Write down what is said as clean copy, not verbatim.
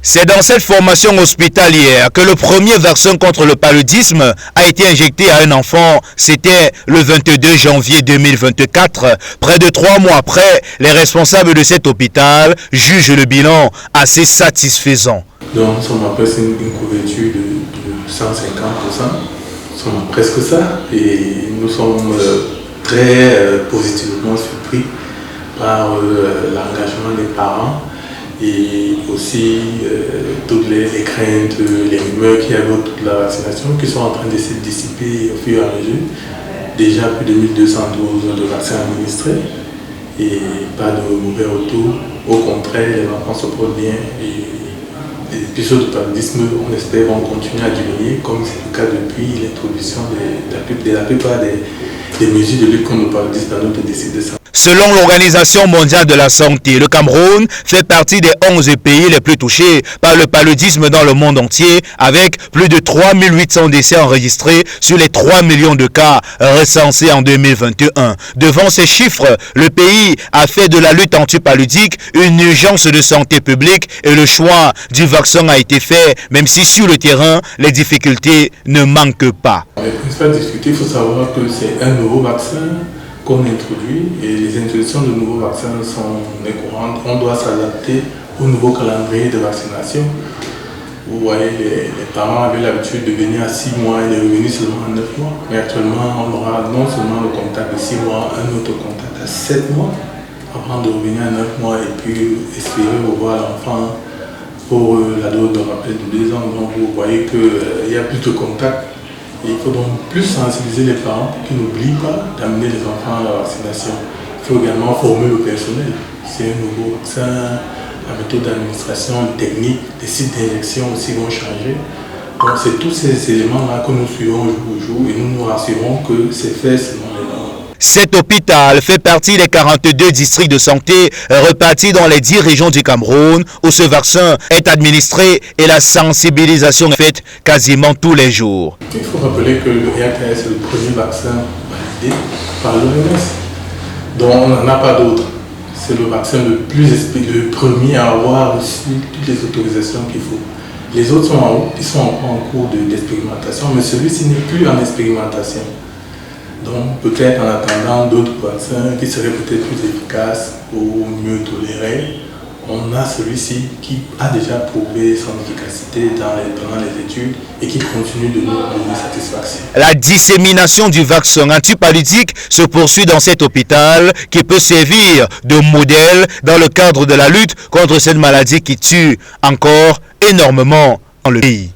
C'est dans cette formation hospitalière que le premier vaccin contre le paludisme a été injecté à un enfant. C'était le 22 janvier 2024. Près de 3 mois après, les responsables de cet hôpital jugent le bilan assez satisfaisant. Donc, nous sommes à presque une couverture de 150%. Nous sommes à presque ça. Et nous sommes très positivement surpris par l'engagement des parents. Et aussi toutes les craintes, les rumeurs qu'il y avait autour de la vaccination qui sont en train de se dissiper au fur et à mesure. Déjà plus de 1200 doses de vaccins administrés et pas de mauvais retour. Au contraire, les enfants se portent bien et les épisodes de paludisme, on espère, vont continuer à diminuer comme c'est le cas depuis l'introduction de la plupart des mesures de lutte contre le paludisme dans notre district de santé. Selon l'Organisation mondiale de la santé, le Cameroun fait partie des 11 pays les plus touchés par le paludisme dans le monde entier, avec plus de 3800 décès enregistrés sur les 3 millions de cas recensés en 2021. Devant ces chiffres, le pays a fait de la lutte anti-paludique une urgence de santé publique et le choix du vaccin a été fait, même si sur le terrain, les difficultés ne manquent pas. Les principales difficultés, il faut savoir que c'est un nouveau vaccin qu'on introduit et les introductions de nouveaux vaccins sont courantes. On doit s'adapter au nouveau calendrier de vaccination. Vous voyez, les parents avaient l'habitude de venir à 6 mois et de revenir seulement à 9 mois. Mais actuellement, on aura non seulement le contact de 6 mois, un autre contact à 7 mois avant de revenir à 9 mois et puis espérer revoir l'enfant pour la dose de rappel de 2 ans. Donc vous voyez qu'il y a plus de contact. Il faut donc plus sensibiliser les parents pour qu'ils n'oublient pas d'amener les enfants à la vaccination. Il faut également former le personnel. C'est un nouveau vaccin, la méthode d'administration, technique, les sites d'injection aussi vont changer. Donc c'est tous ces éléments-là que nous suivons jour au jour et nous nous rassurons que c'est fait selon les normes. Cet hôpital fait partie des 42 districts de santé repartis dans les 10 régions du Cameroun où ce vaccin est administré et la sensibilisation est faite quasiment tous les jours. Il faut rappeler que le RKS est le premier vaccin validé par l'OMS, donc on n'en a pas d'autre. C'est le vaccin le premier à avoir reçu toutes les autorisations qu'il faut. Les autres sont en haut, ils sont encore en cours d'expérimentation, mais celui-ci n'est plus en expérimentation. Donc peut-être en attendant d'autres vaccins qui seraient peut-être plus efficaces ou mieux tolérés, on a celui-ci qui a déjà prouvé son efficacité pendant les études et qui continue de nous donner satisfaction. La dissémination du vaccin antipaludique se poursuit dans cet hôpital qui peut servir de modèle dans le cadre de la lutte contre cette maladie qui tue encore énormément dans le pays.